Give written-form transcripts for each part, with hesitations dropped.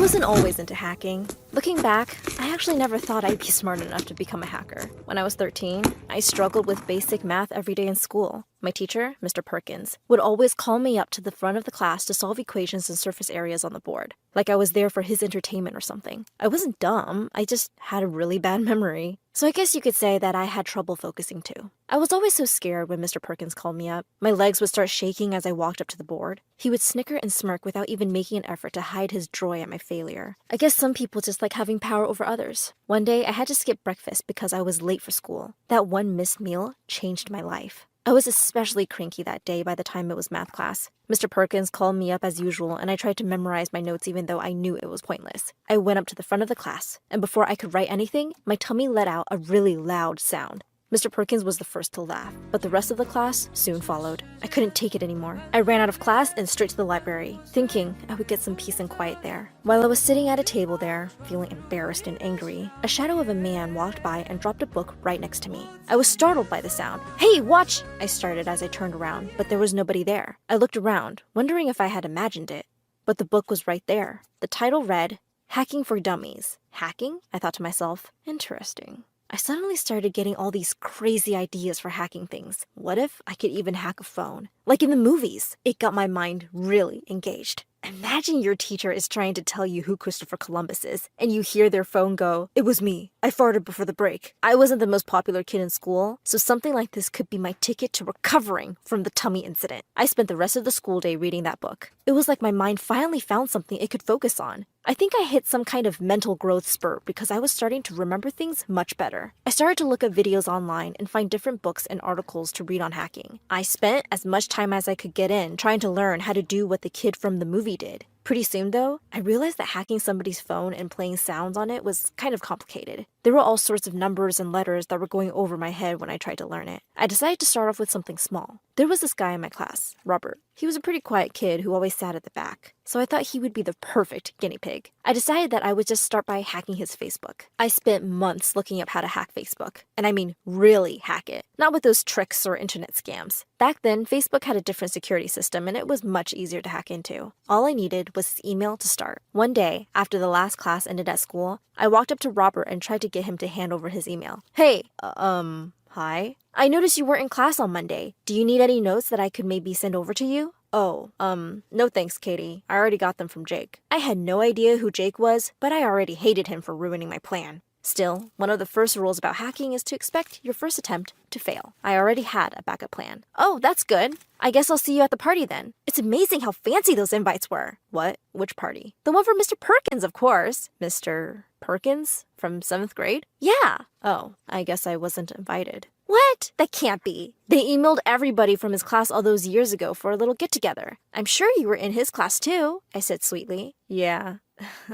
wasn't always into hacking. Looking back, I actually never thought I'd be smart enough to become a hacker. When I was 13, I struggled with basic math every day in school. My teacher, Mr. Perkins, would always call me up to the front of the class to solve equations and surface areas on the board, like I was there for his entertainment or something. I wasn't dumb, I just had a really bad memory. So I guess you could say that I had trouble focusing too. I was always so scared when Mr. Perkins called me up. My legs would start shaking as I walked up to the board. He would snicker and smirk without even making an effort to hide his joy at my failure. I guess some people just like having power over others. One day, I had to skip breakfast because I was late for school. That one missed meal changed my life. I was especially cranky that day by the time it was math class. Mr. Perkins called me up as usual, and I tried to memorize my notes even though I knew it was pointless. I went up to the front of the class, and before I could write anything, my tummy let out a really loud sound. Mr. Perkins was the first to laugh, but the rest of the class soon followed. I couldn't take it anymore. I ran out of class and straight to the library, thinking I would get some peace and quiet there. While I was sitting at a table there, feeling embarrassed and angry, a shadow of a man walked by and dropped a book right next to me. I was startled by the sound. "Hey, watch!" I started as I turned around, but there was nobody there. I looked around, wondering if I had imagined it, but the book was right there. The title read, "Hacking for Dummies." Hacking? I thought to myself. Interesting. I suddenly started getting all these crazy ideas for hacking things. What if I could even hack a phone? Like in the movies. It got my mind really engaged. Imagine your teacher is trying to tell you who Christopher Columbus is, and you hear their phone go, "It was me. I farted before the break." I wasn't the most popular kid in school, so something like this could be my ticket to recovering from the tummy incident. I spent the rest of the school day reading that book. It was like my mind finally found something it could focus on. I think I hit some kind of mental growth spurt because I was starting to remember things much better. I started to look at videos online and find different books and articles to read on hacking. I spent as much time as I could get in trying to learn how to do what the kid from the movie did. Pretty soon, though, I realized that hacking somebody's phone and playing sounds on it was kind of complicated. There were all sorts of numbers and letters that were going over my head when I tried to learn it. I decided to start off with something small. There was this guy in my class, Robert. He was a pretty quiet kid who always sat at the back, so I thought he would be the perfect guinea pig. I decided that I would just start by hacking his Facebook. I spent months looking up how to hack Facebook, and I mean really hack it, not with those tricks or internet scams. Back then, Facebook had a different security system, and it was much easier to hack into. All I needed was his email to start. One day, after the last class ended at school, I walked up to Robert and tried to get him to hand over his email. "Hey, hi? I noticed you weren't in class on Monday. Do you need any notes that I could maybe send over to you?" "Oh, no thanks, Katie. I already got them from Jake." I had no idea who Jake was, but I already hated him for ruining my plan. Still, one of the first rules about hacking is to expect your first attempt to fail. I already had a backup plan. "Oh, that's good. I guess I'll see you at the party then." It's amazing how fancy those invites were. "What? Which party?" "The one for Mr. Perkins, of course." "Mr. Perkins? From 7th grade?" "Yeah." "Oh, I guess I wasn't invited." "What? That can't be. They emailed everybody from his class all those years ago for a little get-together. I'm sure you were in his class too," I said sweetly. "Yeah,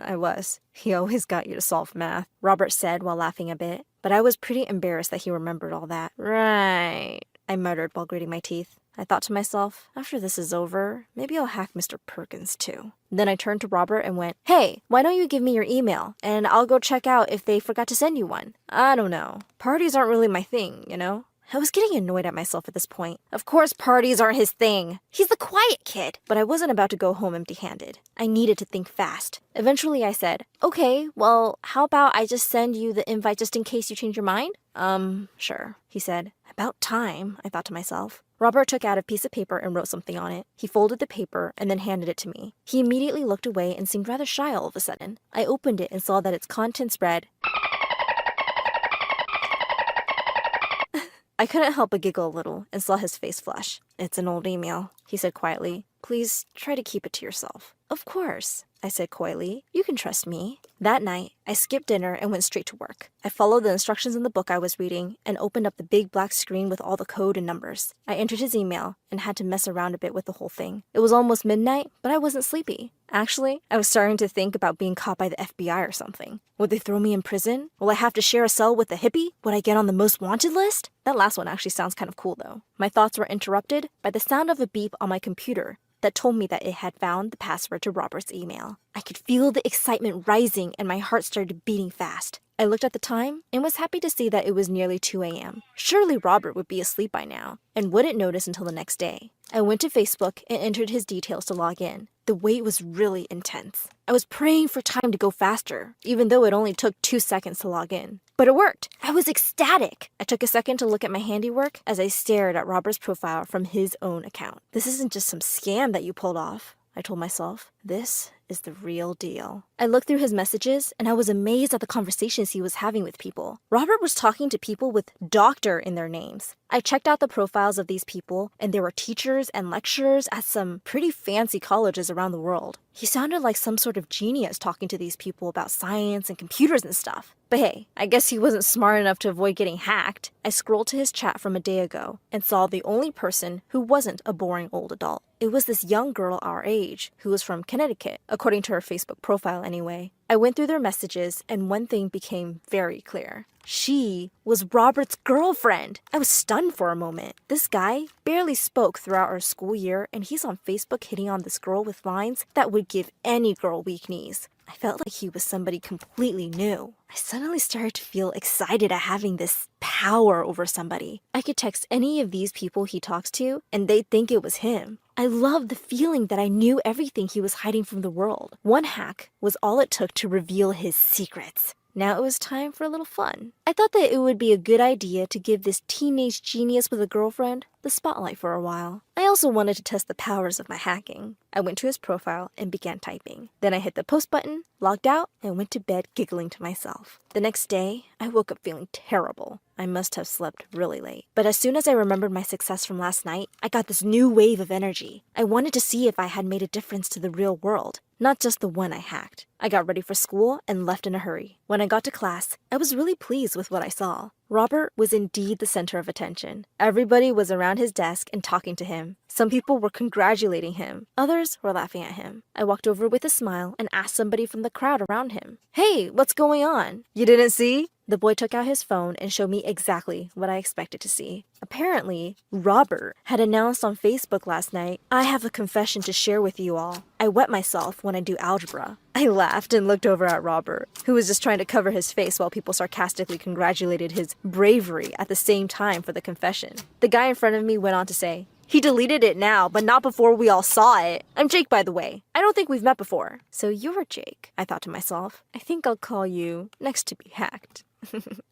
I was. He always got you to solve math," Robert said while laughing a bit, but I was pretty embarrassed that he remembered all that. "Right," I muttered while gritting my teeth. I thought to myself, after this is over, maybe I'll hack Mr. Perkins too. Then I turned to Robert and went, "Hey, why don't you give me your email, and I'll go check out if they forgot to send you one. I don't know. Parties aren't really my thing, you know?" I was getting annoyed at myself at this point. Of course parties aren't his thing. He's the quiet kid. But I wasn't about to go home empty-handed. I needed to think fast. Eventually I said, "Okay, well, how about I just send you the invite just in case you change your mind?" Sure," he said. About time, I thought to myself. Robert took out a piece of paper and wrote something on it. He folded the paper and then handed it to me. He immediately looked away and seemed rather shy all of a sudden. I opened it and saw that its contents read, I couldn't help but giggle a little and saw his face flush. "It's an old email," he said quietly. "Please try to keep it to yourself." "Of course," I said coyly. "You can trust me." That night, I skipped dinner and went straight to work. I followed the instructions in the book I was reading and opened up the big black screen with all the code and numbers. I entered his email and had to mess around a bit with the whole thing. It was almost midnight, but I wasn't sleepy. Actually, I was starting to think about being caught by the FBI or something. Would they throw me in prison? Will I have to share a cell with a hippie? Would I get on the most wanted list? That last one actually sounds kind of cool though. My thoughts were interrupted by the sound of a beep on my computer that told me that it had found the password to Robert's email. I could feel the excitement rising and my heart started beating fast. I looked at the time and was happy to see that it was nearly 2 a.m. Surely Robert would be asleep by now and wouldn't notice until the next day. I went to Facebook and entered his details to log in. The wait was really intense. I was praying for time to go faster, even though it only took 2 seconds to log in. But it worked. I was ecstatic. I took a second to look at my handiwork as I stared at Robert's profile from his own account. This isn't just some scam that you pulled off, I told myself. This is the real deal. I looked through his messages and I was amazed at the conversations he was having with people. Robert was talking to people with doctor in their names. I checked out the profiles of these people and there were teachers and lecturers at some pretty fancy colleges around the world. He sounded like some sort of genius talking to these people about science and computers and stuff. But hey, I guess he wasn't smart enough to avoid getting hacked. I scrolled to his chat from a day ago and saw the only person who wasn't a boring old adult. It was this young girl our age who was from Connecticut, according to her Facebook profile anyway. I went through their messages and one thing became very clear. She was Robert's girlfriend. I was stunned for a moment. This guy barely spoke throughout our school year and he's on Facebook hitting on this girl with lines that would give any girl weak knees. I felt like he was somebody completely new. I suddenly started to feel excited at having this power over somebody. I could text any of these people he talks to and they'd think it was him. I loved the feeling that I knew everything he was hiding from the world. One hack was all it took to reveal his secrets. Now it was time for a little fun. I thought that it would be a good idea to give this teenage genius with a girlfriend the spotlight for a while. I also wanted to test the powers of my hacking. I went to his profile and began typing. Then I hit the post button, logged out, and went to bed giggling to myself. The next day, I woke up feeling terrible. I must have slept really late. But as soon as I remembered my success from last night, I got this new wave of energy. I wanted to see if I had made a difference to the real world, not just the one I hacked. I got ready for school and left in a hurry. When I got to class, I was really pleased with what I saw. Robert was indeed the center of attention. Everybody was around his desk and talking to him. Some people were congratulating him. Others were laughing at him. I walked over with a smile and asked somebody from the crowd around him, "Hey, what's going on? You didn't see?" The boy took out his phone and showed me exactly what I expected to see. Apparently, Robert had announced on Facebook last night, "I have a confession to share with you all. I wet myself when I do algebra." I laughed and looked over at Robert, who was just trying to cover his face while people sarcastically congratulated his bravery at the same time for the confession. The guy in front of me went on to say, "He deleted it now, but not before we all saw it. I'm Jake, by the way. I don't think we've met before." "So you're Jake," I thought to myself. "I think I'll call you next to be hacked."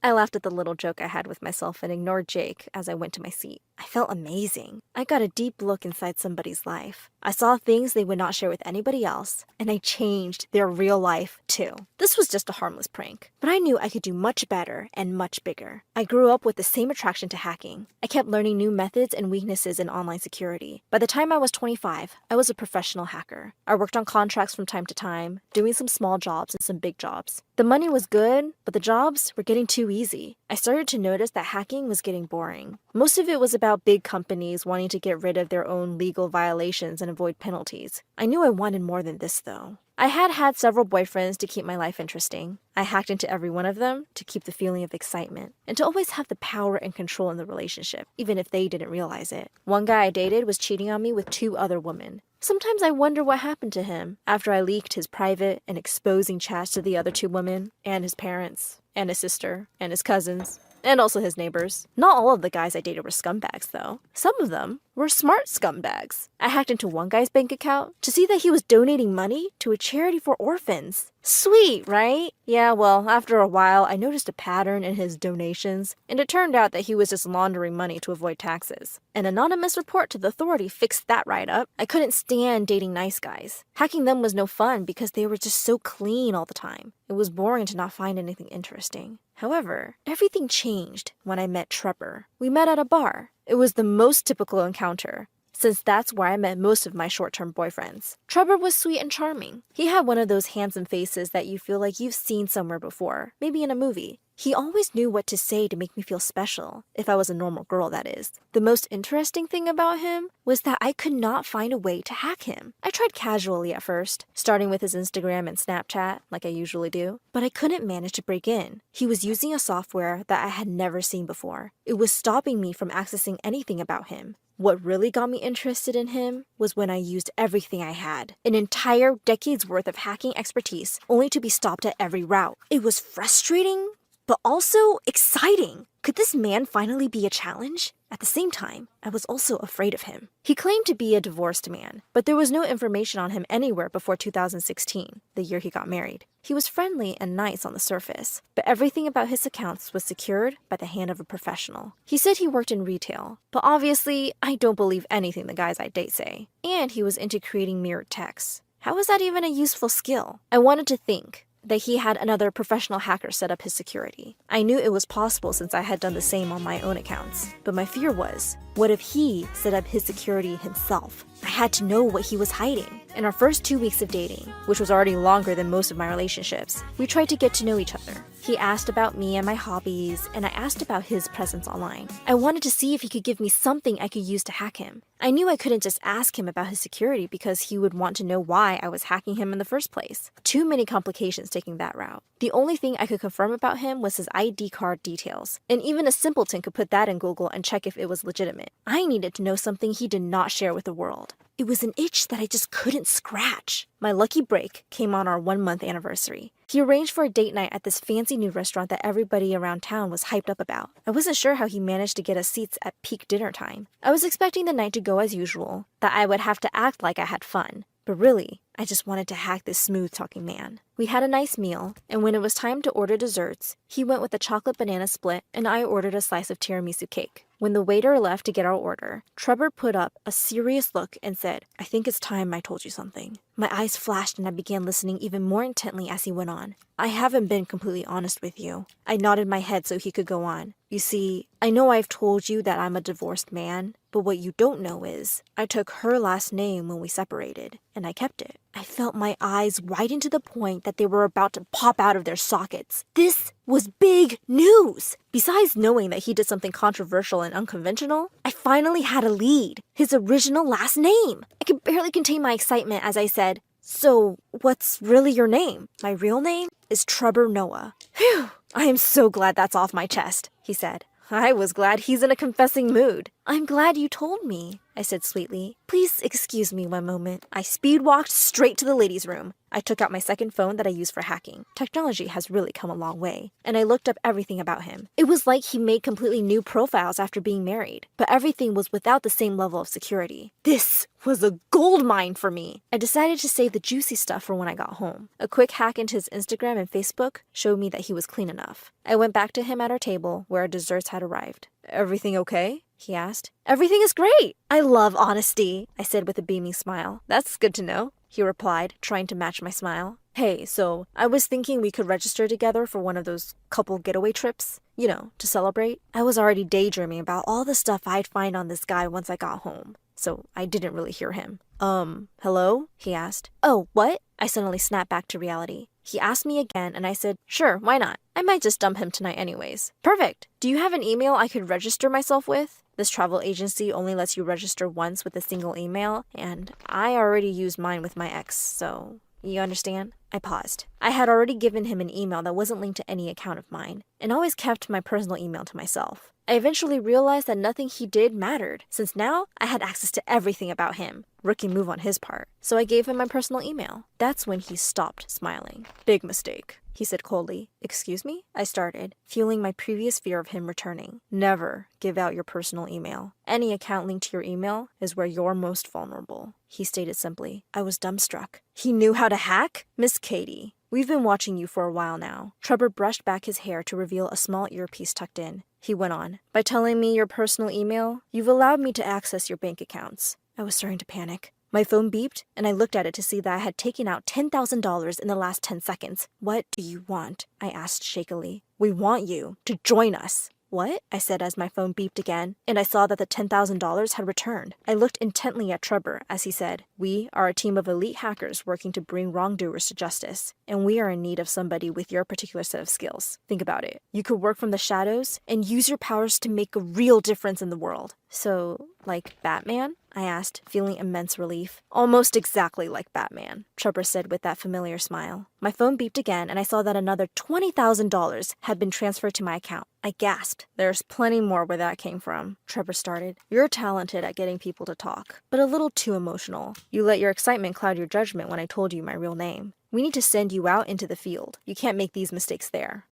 I laughed at the little joke I had with myself and ignored Jake as I went to my seat. I felt amazing. I got a deep look inside somebody's life. I saw things they would not share with anybody else, and I changed their real life too. This was just a harmless prank, but I knew I could do much better and much bigger. I grew up with the same attraction to hacking. I kept learning new methods and weaknesses in online security. By the time I was 25, I was a professional hacker. I worked on contracts from time to time, doing some small jobs and some big jobs. The money was good, but the jobs were getting too easy. I started to notice that hacking was getting boring. Most of it was about big companies wanting to get rid of their own legal violations and avoid penalties. I knew I wanted more than this, though. I had several boyfriends to keep my life interesting. I hacked into every one of them to keep the feeling of excitement and to always have the power and control in the relationship, even if they didn't realize it. One guy I dated was cheating on me with 2 other women. Sometimes I wonder what happened to him after I leaked his private and exposing chats to the other 2 women, and his parents, and his sister, and his cousins, and also his neighbors. Not all of the guys I dated were scumbags, though. Some of them were smart scumbags. I hacked into one guy's bank account to see that he was donating money to a charity for orphans. Sweet, right? Yeah, well, after a while, I noticed a pattern in his donations, and it turned out that he was just laundering money to avoid taxes. An anonymous report to the authority fixed that right up. I couldn't stand dating nice guys. Hacking them was no fun because they were just so clean all the time. It was boring to not find anything interesting. However, everything changed when I met Trevor. We met at a bar. It was the most typical encounter, since that's where I met most of my short-term boyfriends. Trevor was sweet and charming. He had one of those handsome faces that you feel like you've seen somewhere before, maybe in a movie. He always knew what to say to make me feel special, if I was a normal girl, that is. The most interesting thing about him was that I could not find a way to hack him. I tried casually at first, starting with his Instagram and Snapchat, like I usually do, but I couldn't manage to break in. He was using a software that I had never seen before. It was stopping me from accessing anything about him. What really got me interested in him was when I used everything I had, an entire decade's worth of hacking expertise, only to be stopped at every route. It was frustrating, but also exciting. Could this man finally be a challenge? At the same time, I was also afraid of him. He claimed to be a divorced man, but there was no information on him anywhere before 2016, the year he got married. He was friendly and nice on the surface, but everything about his accounts was secured by the hand of a professional. He said he worked in retail, but obviously, I don't believe anything the guys I date say. And he was into creating mirrored texts. How is that even a useful skill? I wanted to think that he had another professional hacker set up his security. I knew it was possible since I had done the same on my own accounts. But my fear was, what if he set up his security himself? I had to know what he was hiding. In our first 2 weeks of dating, which was already longer than most of my relationships, we tried to get to know each other. He asked about me and my hobbies, and I asked about his presence online. I wanted to see if he could give me something I could use to hack him. I knew I couldn't just ask him about his security because he would want to know why I was hacking him in the first place. Too many complications taking that route. The only thing I could confirm about him was his ID card details, and even a simpleton could put that in Google and check if it was legitimate. I needed to know something he did not share with the world. It was an itch that I just couldn't scratch. My lucky break came on our 1-month anniversary. He arranged for a date night at this fancy new restaurant that everybody around town was hyped up about. I wasn't sure how he managed to get us seats at peak dinner time. I was expecting the night to go as usual, that I would have to act like I had fun. But really, I just wanted to hack this smooth-talking man. We had a nice meal, and when it was time to order desserts, he went with a chocolate banana split and I ordered a slice of tiramisu cake. When the waiter left to get our order, Trevor put up a serious look and said, "I think it's time I told you something." My eyes flashed and I began listening even more intently as he went on. "I haven't been completely honest with you." I nodded my head so he could go on. "You see, I know I've told you that I'm a divorced man, but what you don't know is, I took her last name when we separated, and I kept it." I felt my eyes widen to the point that they were about to pop out of their sockets. This was big news! Besides knowing that he did something controversial and unconventional, I finally had a lead. His original last name! I could barely contain my excitement as I said, "So, what's really your name?" "My real name is Trevor Noah." "Phew, I am so glad that's off my chest," he said. I was glad he's in a confessing mood. "I'm glad you told me," I said sweetly. "Please excuse me one moment." I speed walked straight to the ladies' room. I took out my second phone that I use for hacking. Technology has really come a long way, and I looked up everything about him. It was like he made completely new profiles after being married, but everything was without the same level of security. This was a gold mine for me. I decided to save the juicy stuff for when I got home. A quick hack into his Instagram and Facebook showed me that he was clean enough. I went back to him at our table where our desserts had arrived. "Everything okay?" he asked. "Everything is great. I love honesty," I said with a beaming smile. "That's good to know," he replied, trying to match my smile. "Hey, so I was thinking we could register together for one of those couple getaway trips, you know, to celebrate." I was already daydreaming about all the stuff I'd find on this guy once I got home, so I didn't really hear him. Hello?" he asked. "Oh, what?" I suddenly snapped back to reality. He asked me again, and I said, "Sure, why not? I might just dump him tonight anyways." "Perfect. Do you have an email I could register myself with? This travel agency only lets you register once with a single email, and I already used mine with my ex, so you understand?" I paused. I had already given him an email that wasn't linked to any account of mine, and always kept my personal email to myself. I eventually realized that nothing he did mattered, since now I had access to everything about him. Rookie move on his part. So I gave him my personal email. That's when he stopped smiling. "Big mistake," he said coldly. "Excuse me?" I started, feeling my previous fear of him returning. "Never give out your personal email. Any account linked to your email is where you're most vulnerable," he stated simply. I was dumbstruck. He knew how to hack? Miss Katie, we've been watching you for a while now. Trevor brushed back his hair to reveal a small earpiece tucked in. He went on, "By telling me your personal email, you've allowed me to access your bank accounts." I was starting to panic. My phone beeped, and I looked at it to see that I had taken out $10,000 in the last 10 seconds. "What do you want?" I asked shakily. "We want you to join us." What? I said as my phone beeped again, and I saw that the $10,000 had returned. I looked intently at Trevor as he said, "We are a team of elite hackers working to bring wrongdoers to justice, and we are in need of somebody with your particular set of skills. Think about it. You could work from the shadows and use your powers to make a real difference in the world." So, like Batman? I asked, feeling immense relief. "Almost exactly like Batman," Trevor said with that familiar smile. My phone beeped again, and I saw that another $20,000 had been transferred to my account. I gasped. "There's plenty more where that came from," Trevor started. "You're talented at getting people to talk, but a little too emotional. You let your excitement cloud your judgment when I told you my real name. We need to send you out into the field. You can't make these mistakes there."